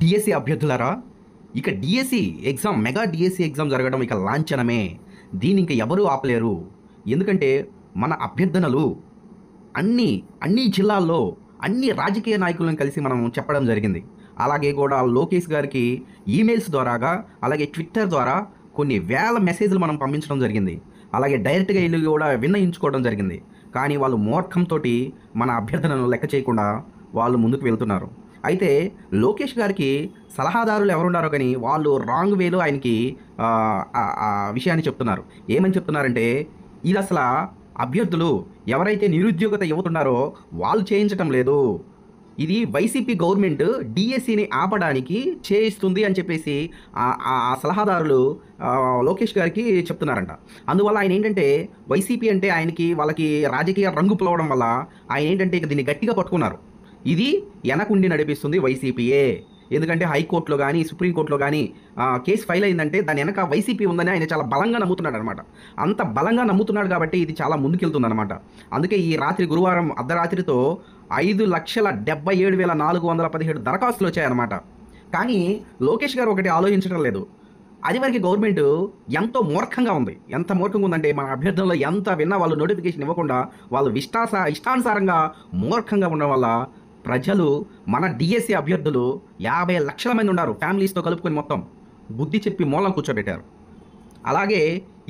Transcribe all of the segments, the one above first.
DSC అభ్యర్థులారా, ఇక DSC exam, mega DSC exam జరగడం ఇక లాంఛనమే. దీన్ని ఇంక ఎవరూ ఆపలేరు. ఎందుకంటే మన అభ్యర్థనలు అన్ని అన్ని జిల్లాల్లో అన్ని రాజకీయ నాయకులను కలిసి మనం చెప్పడం జరిగింది. అలాగే కూడా లోకేష్ గారికి ఈమెయిల్స్ ద్వారాగా, అలాగే ట్విట్టర్ ద్వారా కొన్ని వేల మెసేజ్లు మనం పంపించడం జరిగింది. అలాగే డైరెక్ట్గా వెళ్ళి కూడా విన్నయించుకోవడం జరిగింది. కానీ వాళ్ళు మూర్ఖంతో మన అభ్యర్థనను లెక్క చేయకుండా వాళ్ళు ముందుకు వెళ్తున్నారు. అయితే లోకేష్ గారికి సలహాదారులు ఎవరున్నారో కానీ వాళ్ళు రాంగ్ వేలో ఆయనకి ఆ విషయాన్ని చెప్తున్నారు. ఏమని చెప్తున్నారంటే, ఇది అసలు అభ్యర్థులు ఎవరైతే నిరుద్యోగత యువతున్నారో వాళ్ళు చేయించటం లేదు, ఇది వైసీపీ గవర్నమెంట్ డిఎస్సిని ఆపడానికి చేయిస్తుంది అని చెప్పేసి ఆ సలహాదారులు లోకేష్ గారికి చెప్తున్నారంట. అందువల్ల ఆయన ఏంటంటే, వైసీపీ అంటే ఆయనకి వాళ్ళకి రాజకీయ రంగు పులవడం వల్ల ఆయన ఏంటంటే ఇక దీన్ని గట్టిగా పట్టుకున్నారు. ఇది వెనకుండి నడిపిస్తుంది వైసీపీయే. ఎందుకంటే హైకోర్టులో కానీ సుప్రీంకోర్టులో కానీ కేసు ఫైల్ అయిందంటే దాని వెనక వైసీపీ ఉందని ఆయన చాలా బలంగా నమ్ముతున్నాడు అనమాట. అంత బలంగా నమ్ముతున్నాడు కాబట్టి ఇది చాలా ముందుకెళ్తుంది అనమాట. అందుకే ఈ రాత్రి గురువారం అర్ధరాత్రితో 5,77,417 దరఖాస్తులు వచ్చాయన్నమాట. కానీ లోకేష్ గారు ఒకటి ఆలోచించడం లేదు. అది వరకు గవర్నమెంట్ ఎంతో మూర్ఖంగా ఉంది. ఎంత మూర్ఖంగా ఉందంటే, మన అభ్యర్థనలో ఎంత విన్నా వాళ్ళు నోటిఫికేషన్ ఇవ్వకుండా వాళ్ళు ఇష్టానుసారంగా మూర్ఖంగా ఉండడం వల్ల ప్రజలు మన డిఎస్సి అభ్యర్థులు 50 లక్షల మంది ఉన్నారు, ఫ్యామిలీస్తో కలుపుకొని మొత్తం బుద్ధి చెప్పి మూలం కూర్చోబెట్టారు. అలాగే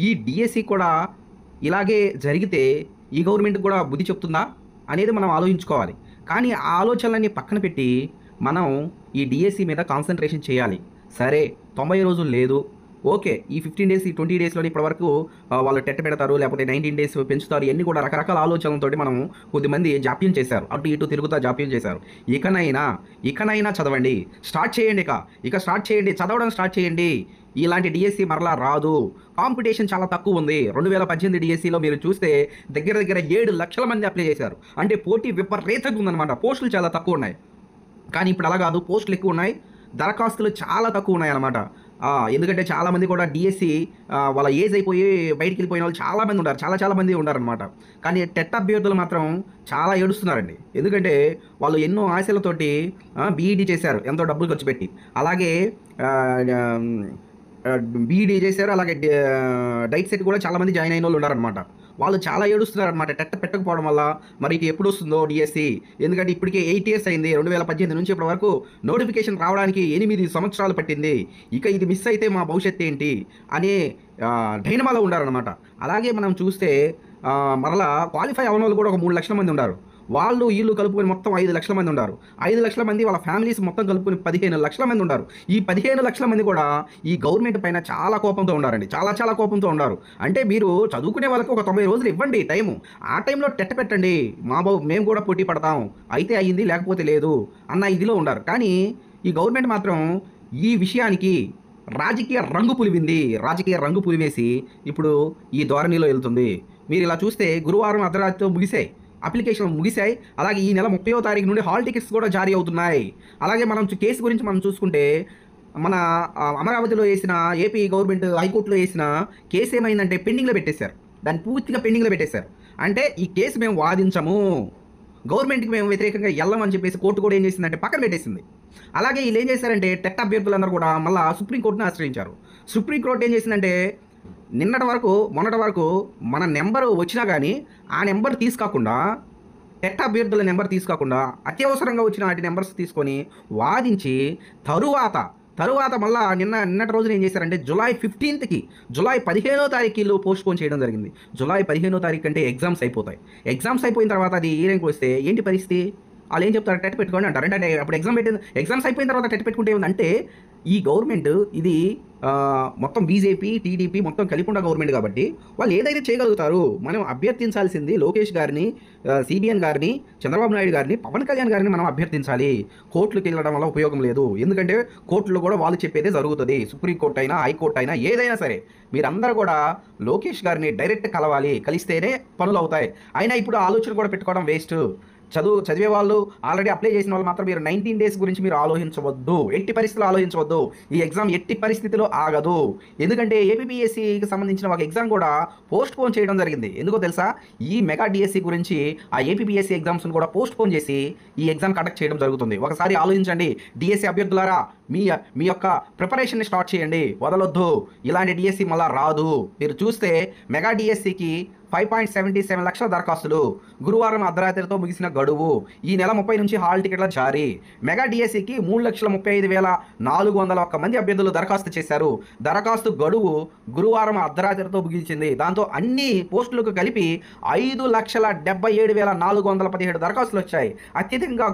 ఈ డిఎస్సి కూడా ఇలాగే జరిగితే ఈ గవర్నమెంట్ కూడా బుద్ధి చెప్తుందా అనేది మనం ఆలోచించుకోవాలి. కానీ ఆ ఆలోచనలన్నీ పక్కన పెట్టి మనం ఈ డిఎస్సి మీద కాన్సన్ట్రేషన్ చేయాలి. సరే, 90 రోజులు లేదు, ఓకే, ఈ 15 డేస్ ఈ 20 డేస్లో ఇప్పటివరకు వాళ్ళు టెట్ పెడతారు, లేకపోతే 19 డేస్ పెంచుతారు, ఇవన్నీ కూడా రకరకాల ఆలోచనలతో మనం కొద్దిమంది జాప్యం చేశారు, అటు ఇటు తిరుగుతా జాప్యం చేశారు. ఇకనైనా చదవండి, స్టార్ట్ చేయండి. ఇక స్టార్ట్ చేయండి, చదవడం స్టార్ట్ చేయండి. ఇలాంటి డిఎస్సి మరలా రాదు. కాంపిటీషన్ చాలా తక్కువ ఉంది. 2018 డిఎస్సిలో మీరు చూస్తే దగ్గర 7 లక్షల మంది అప్లై చేశారు. అంటే పోటీ విపరీతంగా ఉందన్నమాట. పోస్టులు చాలా తక్కువ ఉన్నాయి. కానీ ఇప్పుడు అలా కాదు, పోస్టులు ఎక్కువ ఉన్నాయి, దరఖాస్తులు చాలా తక్కువ ఉన్నాయి అన్నమాట. ఎందుకంటే చాలామంది కూడా డిఎస్సి వాళ్ళ ఏజ్ అయిపోయి బయటికి వెళ్ళిపోయిన వాళ్ళు చాలామంది ఉన్నారు, చాలా మంది ఉన్నారనమాట. కానీ టెట్ అభ్యర్థులు మాత్రం చాలా ఏడుస్తున్నారండి. ఎందుకంటే వాళ్ళు ఎన్నో ఆశలతోటి బీఈడీ చేశారు, ఎంతో డబ్బులు ఖర్చు పెట్టి. అలాగే బీఈడీ చేశారు, అలాగే డైట్ సెట్ కూడా చాలామంది జాయిన్ అయిన వాళ్ళు ఉన్నారనమాట. వాళ్ళు చాలా ఏడుస్తున్నారనమాట టెట్ పెట్టకపోవడం వల్ల. మరి ఇది ఎప్పుడు వస్తుందో డిఎస్సి, ఎందుకంటే ఇప్పటికే 8 years అయింది. 2018 నుంచి ఇప్పటి వరకు నోటిఫికేషన్ రావడానికి 8 సంవత్సరాలు పట్టింది. ఇక ఇది మిస్ అయితే మా భవిష్యత్తు ఏంటి అనే డైనమాలో ఉండారనమాట. అలాగే మనం చూస్తే మరలా క్వాలిఫై అవ్వని వాళ్ళు కూడా ఒక 3 లక్షల మంది ఉన్నారు. వీళ్ళు కలుపుకొని మొత్తం 5 లక్షల మంది ఉన్నారు. 5 లక్షల మంది వాళ్ళ ఫ్యామిలీస్ మొత్తం కలుపుకొని 15 లక్షల మంది ఉన్నారు. ఈ 15 లక్షల మంది కూడా ఈ గవర్నమెంట్ పైన చాలా కోపంతో ఉన్నారండి, చాలా కోపంతో ఉన్నారు. అంటే మీరు చదువుకునే వాళ్ళకి ఒక 90 రోజులు ఇవ్వండి టైము, ఆ టైంలో టెట్ పెట్టండి, మేము కూడా పోటీ పడతాం, అయితే అయ్యింది లేకపోతే లేదు అన్న ఇదిలో ఉన్నారు. కానీ ఈ గవర్నమెంట్ మాత్రం ఈ విషయానికి రాజకీయ రంగు పులివేసి ఇప్పుడు ఈ ధోరణిలో వెళ్తుంది. మీరు ఇలా చూస్తే గురువారం అర్ధరాత్రితో అప్లికేషన్ ముగిశాయి. అలాగే ఈ నెల 30వ తారీఖు నుండి హాల్ టికెట్స్ కూడా జారీ అవుతున్నాయి. అలాగే మనం కేసు గురించి మనం చూసుకుంటే, మన అమరావతిలో వేసిన ఏపీ గవర్నమెంట్ హైకోర్టులో వేసిన కేసు ఏమైందంటే పెండింగ్లో పెట్టేశారు. దాన్ని పూర్తిగా పెండింగ్లో పెట్టేశారు. అంటే ఈ కేసు మేము వాదించము, గవర్నమెంట్కి మేము వ్యతిరేకంగా వెళ్ళమని చెప్పేసి కోర్టు కూడా ఏం చేసిందంటే పక్కన పెట్టేసింది. అలాగే వీళ్ళు ఏం చేశారంటే టెట్ అభ్యర్థులందరూ కూడా మళ్ళీ సుప్రీంకోర్టుని ఆశ్రయించారు. సుప్రీంకోర్టు ఏం చేసిందంటే, మొన్నటి వరకు మన నెంబరు వచ్చినా కానీ ఆ నెంబర్ తీసుకోకుండా, టెట్ అభ్యర్థుల నెంబర్ తీసుకోకుండా అత్యవసరంగా వచ్చిన వాటి నెంబర్స్ తీసుకొని వాదించి తరువాత మళ్ళీ నిన్నటి రోజున ఏం చేశారంటే జూలై 15కి, జూలై 15వ తారీఖులో పోస్ట్పోన్ చేయడం జరిగింది. జూలై 15వ తారీఖు అంటే ఎగ్జామ్స్ అయిపోతాయి. ఎగ్జామ్స్ అయిపోయిన తర్వాత అది ఏ ర్యాంక్ వస్తే ఏంటి పరిస్థితి? వాళ్ళు ఏం చెప్తారు, టెట్ పెట్టుకోండి అంటారు. అంటే అప్పుడు ఎగ్జామ్స్ అయిపోయిన తర్వాత టెట్ పెట్టుకుంటే ఏముందంటే, ఈ గవర్నమెంట్ ఇది మొత్తం బీజేపీ టీడీపీ మొత్తం కలిపి ఉన్న గవర్నమెంట్ కాబట్టి వాళ్ళు ఏదైతే చేయగలుగుతారు. మనం అభ్యర్థించాల్సింది లోకేష్ గారిని, సిబిఎన్ గారిని, చంద్రబాబు నాయుడు గారిని, పవన్ కళ్యాణ్ గారిని మనం అభ్యర్థించాలి. కోర్టులకు వెళ్ళడం వల్ల ఉపయోగం లేదు. ఎందుకంటే కోర్టులో కూడా వాళ్ళు చెప్పేదే జరుగుతుంది. సుప్రీంకోర్టు అయినా హైకోర్టు అయినా ఏదైనా సరే మీరందరూ కూడా లోకేష్ గారిని డైరెక్ట్ కలిస్తేనే పనులు అవుతాయి. అయినా ఇప్పుడు ఆలోచన కూడా పెట్టుకోవడం వేస్ట్. చదివే వాళ్ళు ఆల్రెడీ అప్లై చేసిన వాళ్ళు మాత్రం మీరు 19 డేస్ గురించి మీరు ఆలోచించవద్దు, ఎట్టి పరిస్థితుల్లో ఆలోచించవద్దు. ఈ ఎగ్జామ్ ఎట్టి పరిస్థితిలో ఆగదు. ఎందుకంటే ఏపీపీఎస్సీకి సంబంధించిన ఒక ఎగ్జామ్ కూడా పోస్ట్ పోన్ చేయడం జరిగింది. ఎందుకో తెలుసా? ఈ మెగా డిఎస్సి గురించి ఆ ఏపీపీఎస్సీ ఎగ్జామ్స్ను కూడా పోస్ట్ పోన్ చేసి ఈ ఎగ్జామ్ కండక్ట్ చేయడం జరుగుతుంది. ఒకసారి ఆలోచించండి డిఎస్సి అభ్యర్థులారా, మీ యొక్క ప్రిపరేషన్ని స్టార్ట్ చేయండి, వదలొద్దు. ఇలాంటి డిఎస్సి మళ్ళీ రాదు. మీరు చూస్తే మెగా డిఎస్సికి 5.77 లక్షల దరఖాస్తులు, గురువారం అర్ధరాత్రితో ముగిసిన గడువు. ఈ నెల 30 నుంచి హాల్ టికెట్ల జారీ. మెగా డిఎస్సికి 3,35,401 మంది అభ్యర్థులు దరఖాస్తు చేశారు. దరఖాస్తు గడువు గురువారం అర్ధరాత్రితో ముగిసింది. దాంతో అన్ని పోస్టులకు కలిపి 5,77,417 దరఖాస్తులు వచ్చాయి. అత్యధికంగా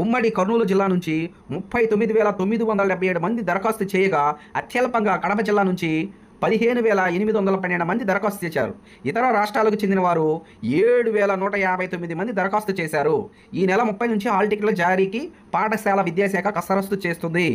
ఉమ్మడి కర్నూలు జిల్లా నుంచి 39,977 మంది దరఖాస్తు చేయగా, అత్యల్పంగా కడప జిల్లా నుంచి 15,812 మంది దరఖాస్తు చేశారు. ఇతర రాష్ట్రాలకు చెందిన వారు 7,159 మంది దరఖాస్తు చేశారు. ఈ నెల 30 నుంచి హాల్ టికెట్ల జారీకి పాఠశాల విద్యాశాఖ కసరత్తు చేస్తుంది.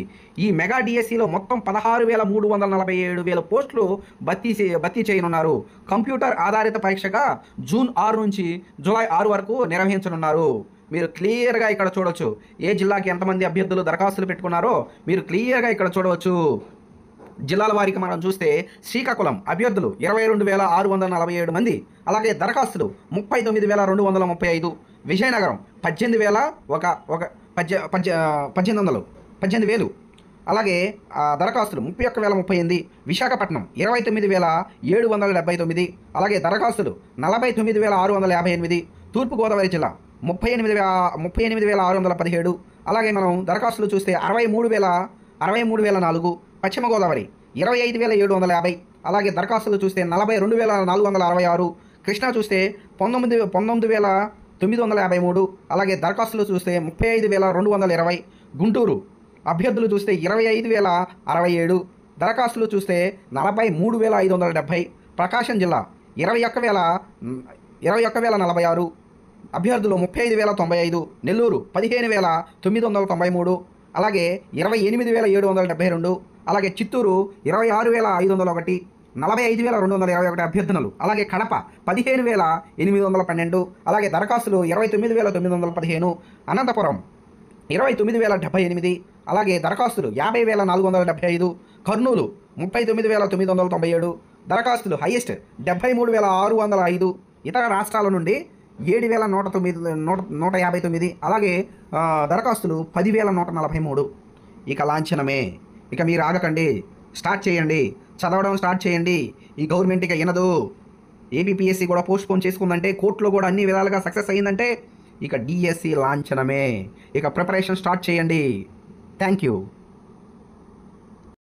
ఈ మెగా డిఎస్సిలో మొత్తం 16,347 పోస్టులు భర్తీ చేయనున్నారు. కంప్యూటర్ ఆధారిత పరీక్షగా జూన్ 6 నుంచి జూలై 6 వరకు నిర్వహించనున్నారు. మీరు క్లియర్గా ఇక్కడ చూడవచ్చు ఏ జిల్లాకి ఎంతమంది అభ్యర్థులు దరఖాస్తులు పెట్టుకున్నారో మీరు క్లియర్గా ఇక్కడ చూడవచ్చు. జిల్లాల వారికి మనం చూస్తే శ్రీకాకుళం అభ్యర్థులు 22,647 మంది, అలాగే దరఖాస్తులు 39,235. విజయనగరం 18,000, అలాగే దరఖాస్తులు 31,038. విశాఖపట్నం 29,779, అలాగే దరఖాస్తులు 49,658. తూర్పుగోదావరి జిల్లా 38,617, అలాగే మనం దరఖాస్తులు చూస్తే 63,004. పశ్చిమ గోదావరి 25,750, అలాగే దరఖాస్తులు చూస్తే 42,466. కృష్ణా చూస్తే 19,953, అలాగే దరఖాస్తులు చూస్తే 35,220. గుంటూరు అభ్యర్థులు చూస్తే 25,067, దరఖాస్తులు చూస్తే 43,570. ప్రకాశం జిల్లా 21,046, అభ్యర్థులు 35,095. నెల్లూరు 15,993, అలాగే 28,772. అలాగే చిత్తూరు 26,501, 45,221 అభ్యర్థనలు. అలాగే కడప 15,812, అలాగే దరఖాస్తులు 29,915. అనంతపురం 29,078, అలాగే దరఖాస్తులు 50,475. కర్నూలు 39,997, దరఖాస్తులు హైయెస్ట్ 73,605. ఇతర రాష్ట్రాల నుండి 7,159, అలాగే దరఖాస్తులు 10,143. ఇక లాంఛనమే. ఇక మీరు ఆగకండి, స్టార్ట్ చేయండి, చదవడం స్టార్ట్ చేయండి. ఈ గవర్నమెంట్ ఇక వినదు. ఏపీపీఎస్సీ కూడా పోస్ట్ పోన్ చేసుకుందంటే, కోర్టులో కూడా అన్ని విధాలుగా సక్సెస్ అయ్యిందంటే ఇక డిఎస్సి లాంఛనమే. ఇక ప్రిపరేషన్ స్టార్ట్ చేయండి. Thank you.